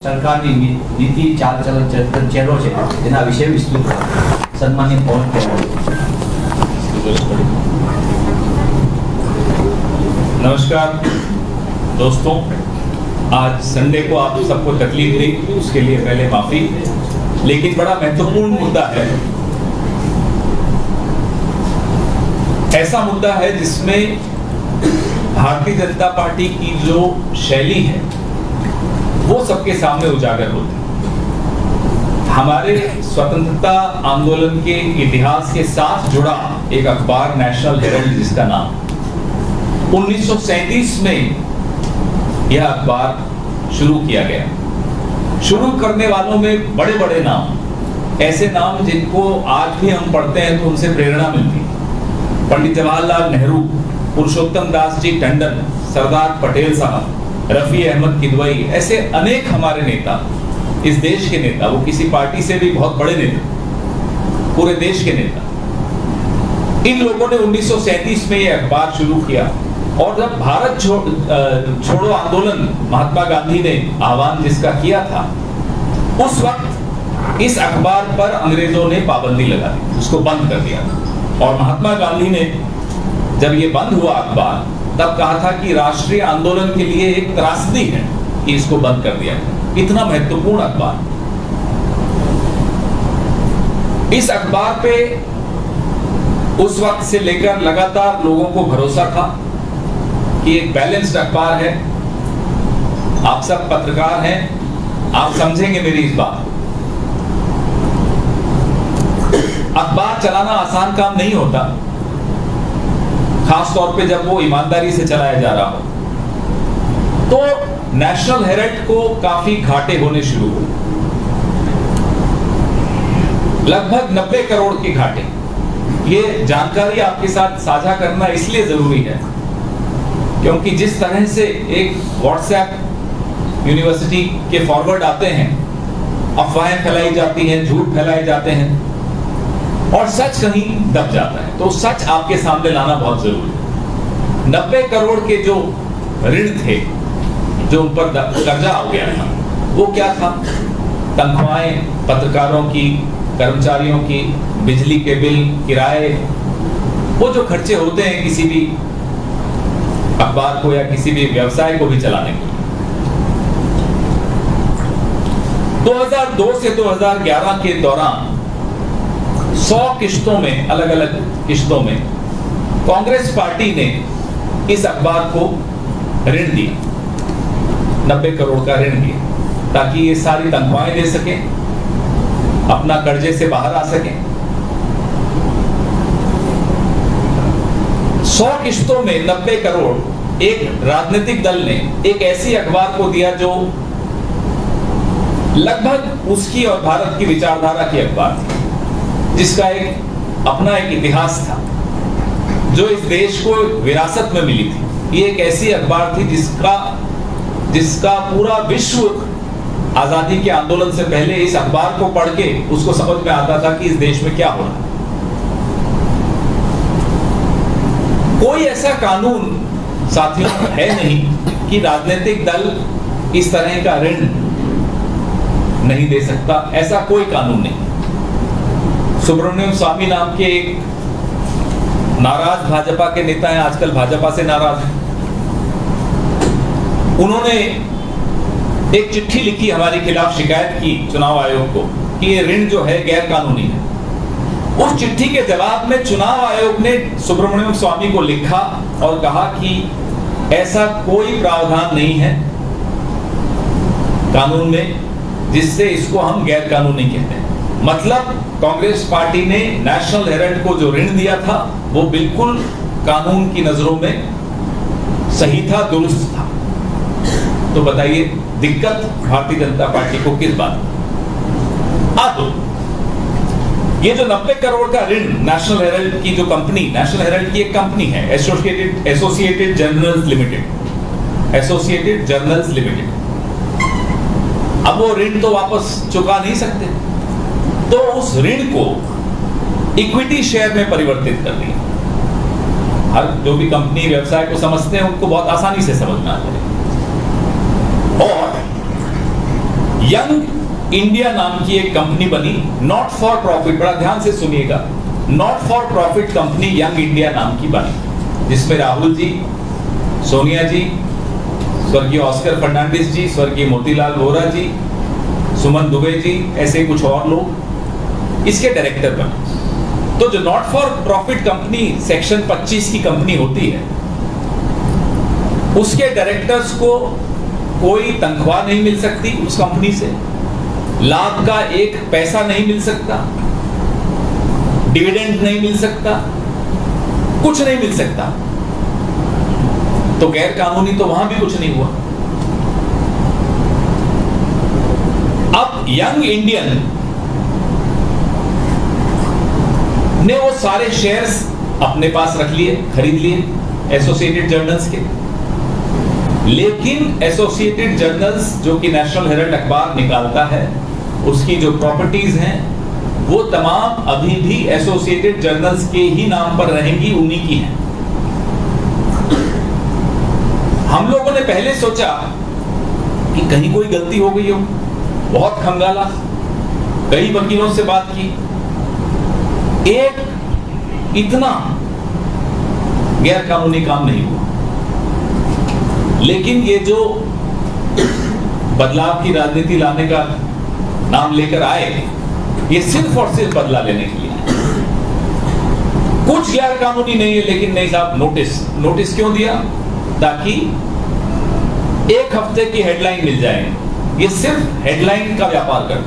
સરકારની નીતિ ચાલ ચલણ ચહેરો છે એના વિશે વિસ્તૃત સન્માનિત પવન કહેવાય। नमस्कार दोस्तों, आज संडे को आप सबको तकलीफ दी, उसके लिए पहले माफी। लेकिन बड़ा महत्वपूर्ण मुद्दा है, ऐसा मुद्दा है जिसमें भारतीय जनता पार्टी की जो शैली है वो सबके सामने उजागर होती है। हमारे स्वतंत्रता आंदोलन के इतिहास के साथ जुड़ा एक अखबार नेशनल हेराल्ड, जिसका नाम 1937 में यह अखबार शुरू किया गया। शुरू करने वालों में बड़े बड़े नाम, ऐसे नाम जिनको आज भी हम पढ़ते हैं तो उनसे प्रेरणा मिलती है। पंडित जवाहरलाल नेहरू, पुरुषोत्तम दास जी टंडन, सरदार पटेल साहब, रफी अहमद किदवई, ऐसे अनेक हमारे नेता, इस देश के नेता, वो किसी पार्टी से भी बहुत बड़े नेता, पूरे देश के नेता, इन लोगों ने 1937 में यह अखबार शुरू किया। और जब भारत छोड़ो आंदोलन महात्मा गांधी ने आह्वान जिसका किया था, उस वक्त इस अखबार पर अंग्रेजों ने पाबंदी लगा दी, उसको बंद कर दिया। और महात्मा गांधी ने जब ये बंद हुआ अखबार, तब कहा था कि राष्ट्रीय आंदोलन के लिए एक त्रासदी है कि इसको बंद कर दिया। इतना महत्वपूर्ण अखबार। इस अखबार पे उस वक्त से लेकर लगातार लोगों को भरोसा था कि एक बैलेंस्ड अखबार है। आप सब पत्रकार हैं, आप समझेंगे मेरी इस बात। अखबार चलाना आसान काम नहीं होता, खास तौर पे जब वो ईमानदारी से चलाया जा रहा हो। तो नेशनल हेराल्ड को काफी घाटे होने शुरू हुए, लगभग 90 करोड़ के घाटे। ये जानकारी आपके साथ साझा करना इसलिए जरूरी है क्योंकि जिस तरह से एक व्हाट्सएप यूनिवर्सिटी के फॉरवर्ड आते हैं, अफवाहें फैलाई जाती हैं, झूठ फैलाए जाते हैं और सच कहीं दब जाता है, तो सच आपके सामने लाना बहुत जरूरी है। 90 करोड़ के जो ऋण थे, जो उन पर कर्जा हो गया था, वो क्या था? तनख्वाहें पत्रकारों की, कर्मचारियों की, बिजली के बिल, किराए, वो जो खर्चे होते हैं किसी भी अखबार को या किसी भी व्यवसाय को भी चलाने के लिए। 2002 से 2011 के दौरान 100 किश्तों में, अलग अलग किश्तों में कांग्रेस पार्टी ने इस अखबार को ऋण दिया, 90 करोड़ का ऋण दिया, ताकि ये सारी तनख्वाहें दे सके, अपना कर्जे से बाहर आ सके। 100 किश्तों में 90 करोड़ एक राजनीतिक दल ने एक ऐसी अखबार को दिया जो लगभग उसकी और भारत की विचारधारा की अखबार थी, जिसका एक अपना एक इतिहास था, जो इस देश को विरासत में मिली थी। ये एक ऐसी अखबार थी जिसका पूरा विश्व आजादी के आंदोलन से पहले इस अखबार को पढ़ के उसको समझ में आता था कि इस देश में क्या हो रहा है। कोई ऐसा कानून साथियों है नहीं कि राजनीतिक दल इस तरह का ऋण नहीं दे सकता, ऐसा कोई कानून नहीं। सुब्रमण्यम स्वामी नाम के एक नाराज भाजपा के नेता हैं, आजकल भाजपा से नाराज हैं। उन्होंने एक चिट्ठी लिखी, हमारे खिलाफ शिकायत की चुनाव आयोग को कि ये ऋण जो है गैर कानूनी है। उस चिट्ठी के जवाब में चुनाव आयोग ने सुब्रमण्यम स्वामी को लिखा और कहा कि ऐसा कोई प्रावधान नहीं है कानून में जिससे इसको हम गैर कानूनी कहते हैं। मतलब कांग्रेस पार्टी ने नेशनल हेराल्ड को जो ऋण दिया था वो बिल्कुल कानून की नजरों में सही था, दुरुस्त था। तो बताइए दिक्कत भारतीय जनता पार्टी को किस बात? अब ये जो 90 करोड़ का ऋण नेशनल हेराल्ड की जो कंपनी, नेशनल हेराल्ड की एक कंपनी है, एसोसिएटेड जर्नल्स लिमिटेड, अब वो ऋण तो वापस चुका नहीं सकते, तो उस ऋण को इक्विटी शेयर में परिवर्तित कर दिया। हर जो भी कंपनी व्यवसाय को समझते हैं उनको बहुत आसानी से समझ में आता है। और यंग इंडिया नाम की एक कंपनी बनी, नॉट फॉर प्रॉफिट, बड़ा ध्यान से सुनिएगा, not for profit company young India नाम की बनी, जिसमें राहुल जी, सोनिया जी, स्वर्गीय ऑस्कर फर्नांडिस जी, स्वर्गीय मोतीलाल वोरा जी, सुमन दुबे जी, ऐसे कुछ और लोग इसके डायरेक्टर बने। तो जो not for profit company section 25 की कंपनी होती है, उसके डायरेक्टर्स को कोई तनख्वाह नहीं मिल सकती उस कंपनी से, लाभ का एक पैसा नहीं मिल सकता, डिविडेंड नहीं मिल सकता, कुछ नहीं मिल सकता। तो गैर कानूनी तो वहां भी कुछ नहीं हुआ। अब यंग इंडियन ने वो सारे शेयर्स अपने पास रख लिए, खरीद लिए एसोसिएटेड जर्नल्स के। लेकिन एसोसिएटेड जर्नल्स जो कि नेशनल हेराल्ड अखबार निकालता है, उसकी जो प्रॉपर्टीज हैं वो तमाम अभी भी एसोसिएटेड जर्नल्स के ही नाम पर रहेंगी, उन्हीं की हैं। हम लोगों ने पहले सोचा कि कहीं कोई गलती हो गई हो, बहुत खंगाला, कई वकीलों से बात की, एक इतना गैर कानूनी काम नहीं हुआ। लेकिन ये जो बदलाव की राजनीति लाने का नाम लेकर आए, ये सिर्फ और सिर्फ बदला लेने के लिए कुछ गैर कानूनी नहीं है। लेकिन नहीं साहब, नोटिस क्यों दिया? ताकि एक हफ्ते की हेडलाइन मिल जाए। ये सिर्फ हेडलाइन का व्यापार कर।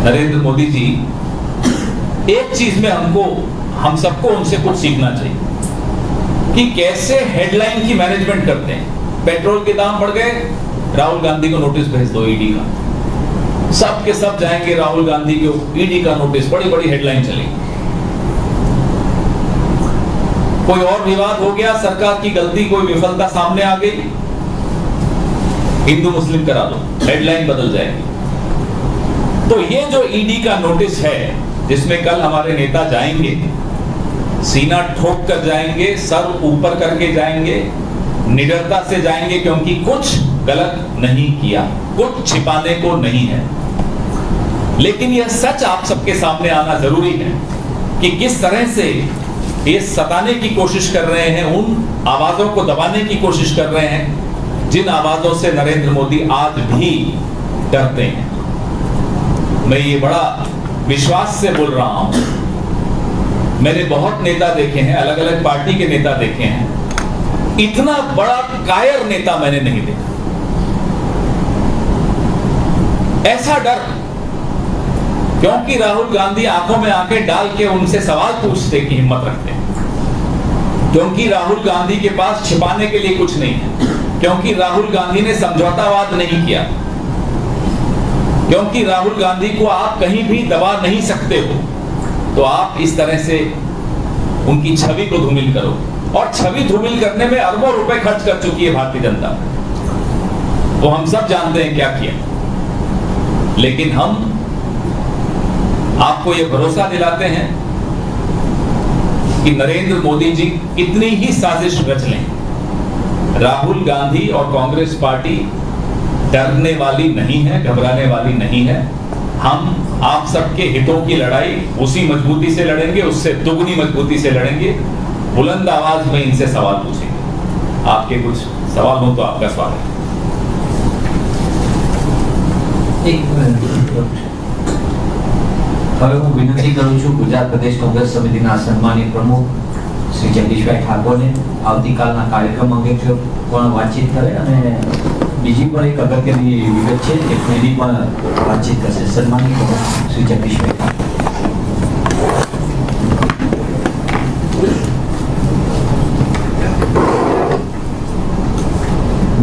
नरेंद्र मोदी जी, एक चीज में हम सबको उनसे कुछ सीखना चाहिए कि कैसे हेडलाइन की मैनेजमेंट करते हैं। पेट्रोल के दाम बढ़ गए, राहुल गांधी को नोटिस भेज दो ईडी का, सब के सब जाएंगे राहुल गांधी को ईडी का नोटिस, बड़ी बड़ी हेडलाइन चलेगी। कोई और विवाद हो गया, सरकार की गलती, कोई विफलता सामने आ गई, हिंदू मुस्लिम करा दो, हेडलाइन बदल जाएगी। तो ये जो ईडी का नोटिस है, जिसमें कल हमारे नेता जाएंगे, सीना ठोक कर जाएंगे, सर ऊपर करके जाएंगे, निडरता से जाएंगे, क्योंकि कुछ गलत नहीं किया, कुछ छिपाने को नहीं है। लेकिन यह सच आप सबके सामने आना जरूरी है कि किस तरह से ये सताने की कोशिश कर रहे हैं, उन आवाजों को दबाने की कोशिश कर रहे हैं जिन आवाजों से नरेंद्र मोदी आज भी डरते हैं। मैं ये बड़ा विश्वास से बोल रहा हूं। मैंने बहुत नेता देखे हैं, अलग अलग पार्टी के नेता देखे हैं, इतना बड़ा कायर नेता मैंने नहीं देखा। ऐसा डर, क्योंकि राहुल गांधी आंखों में आंखें डाल के उनसे सवाल पूछने की हिम्मत रखते हैं, क्योंकि राहुल गांधी के पास छिपाने के लिए कुछ नहीं है, क्योंकि राहुल गांधी ने समझौतावाद नहीं किया, क्योंकि राहुल गांधी को आप कहीं भी दबा नहीं सकते हो। तो आप इस तरह से उनकी छवि को धूमिल करो, और छवि धूमिल करने में अरबों रुपए खर्च कर चुकी है भारतीय जनता। वो हम सब जानते हैं क्या किया। लेकिन हम आपको यह भरोसा दिलाते हैं कि नरेंद्र मोदी जी कितनी ही साजिश रच लें, राहुल गांधी और कांग्रेस पार्टी डरने वाली नहीं है, घबराने वाली नहीं है। हम आप सबके हितों की लड़ाई उसी मजबूती से लड़ेंगे, उससे दुगनी मजबूती से लड़ेंगे, बुलंद आवाज में इनसे सवाल पूछेंगे। आपके कुछ सवाल हो तो आपका स्वागत है। હવે હું વિનંતી કરું છું ગુજરાત પ્રદેશ કોંગ્રેસ સમિતિના સન્માનિત પ્રમુખ શ્રી જગદીશભાઈ ઠાકોરને આવતીકાલના કાર્યક્રમ અંગે પણ વાતચીત કરે, અને બીજી પણ એક અગત્યની વિગત છે કે એની પણ વાતચીત કરશે. સન્માનિત પ્રમુખ શ્રી જગદીશભાઈ ઠાકોર.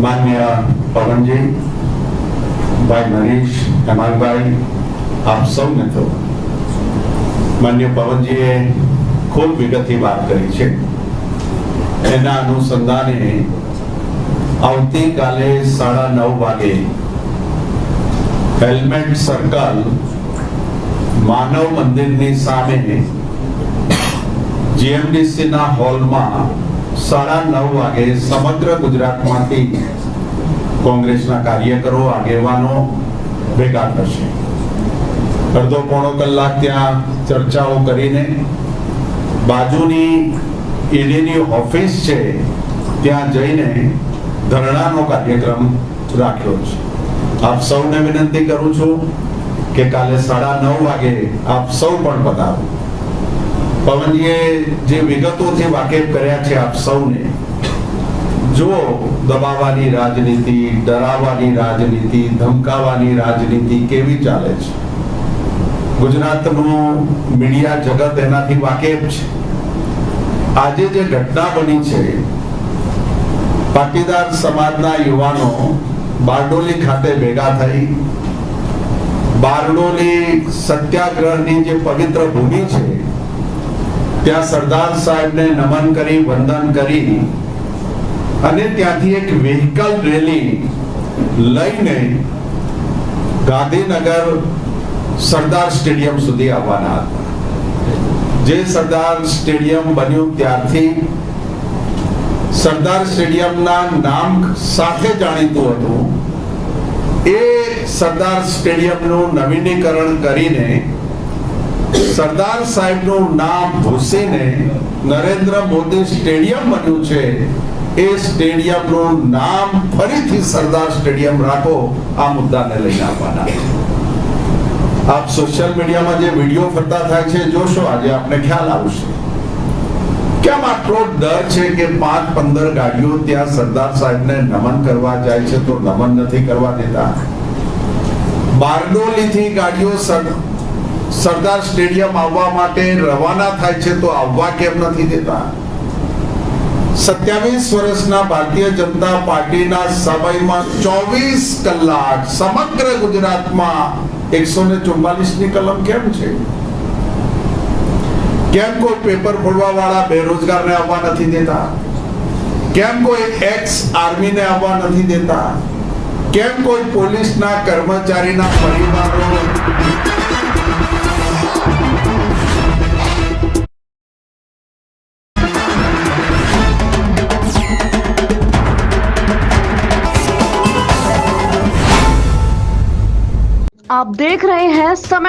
माननीय पवन जी, भाई नरेश, हेमांग भाई, आप सब मित्रों, माननीय પવનજીએ ખૂબ વિગતથી વાત કરી છે. એના અનુસંધાને આવતીકાલે 9:30 વાગે હેલ્મેટ સર્કલ માનવ મંદિરની સામે જીએમડીસીના હોલમાં 9:30 વાગે સમગ્ર ગુજરાતમાંથી કોંગ્રેસના કાર્યકરો આગેવાનો ભેગા થશે. અડધો પોણો કલાક ત્યાં ચર્ચાઓ કરીને બાજુની ઈડીની ઓફિસ છે ત્યાં જઈને ધરણાનો કાર્યક્રમ રાખ્યો છે. આપ સૌને વિનંતી કરું છું કે કાલે 9:30 વાગે આપ સૌ પણ પધારો. પવનજીએ જે વિગતોથી વાકેફ કર્યા છે આપ સૌને, જો દબાવવાની રાજનીતિ, ડરાવવાની રાજનીતિ, ધમકાવવાની રાજનીતિ કેવી ચાલે છે, ગુજરાતનું મીડિયા જગત એનાથી વાકેફ છે. આજે જે ઘટના બની છે, પાટીદાર સમાજના યુવાનો બારડોલી ખાતે ભેગા થઈ બારડોલી સત્યાગ્રહની જે પવિત્ર ભૂમિ છે ત્યાં સરદાર સાહેબને નમન કરી, વંદન કરી અને ત્યાંથી એક વ્હીકલ રેલી લઈને ગાંધીનગર સરદાર સ્ટેડિયમ સુધી આવવાના હતા. જે સરદાર સ્ટેડિયમ બન્યું ત્યારથી સરદાર સ્ટેડિયમના નામ સાથે જાણીતું હતું. એ સરદાર સ્ટેડિયમનું નવીનીકરણ કરીને સરદાર સાહેબનું નામ ભૂસીને નરેન્દ્ર મોદી સ્ટેડિયમ બન્યું છે. એ સ્ટેડિયમનું નામ ફરીથી સરદાર સ્ટેડિયમ રાખો, આ મુદ્દાને લઈને આવવાના. આપ સોશિયલ મીડિયામાં જે વિડીયો ફરતા થાય છે જોશો, આજે આપને ખ્યાલ આવશે કેમ આટલો ડર છે કે 5-15 ગાડીઓ ત્યાં સરદાર સાહેબને નમન કરવા જાય છે તો નમન નથી કરવા દેતા. બારડોલીથી ગાડીઓ સરદાર સ્ટેડિયમ આવવા માટે રવાના થાય છે તો આવવા કેમ નથી દેતા. 27 વર્ષના ભારતીય જનતા પાર્ટીના સમયમાં 24 કલાક સમગ્ર ગુજરાતમાં 144 ની કલમ કેમ છે? કેમ કોઈ પેપર ફોડવા વાળા બેરોજગારને આવવા નથી દેતા? કેમ કોઈ એક્સ આર્મીને આવવા નથી દેતા? કેમ કોઈ પોલીસના કર્મચારીના પરિવારો आप देख रहे हैं समय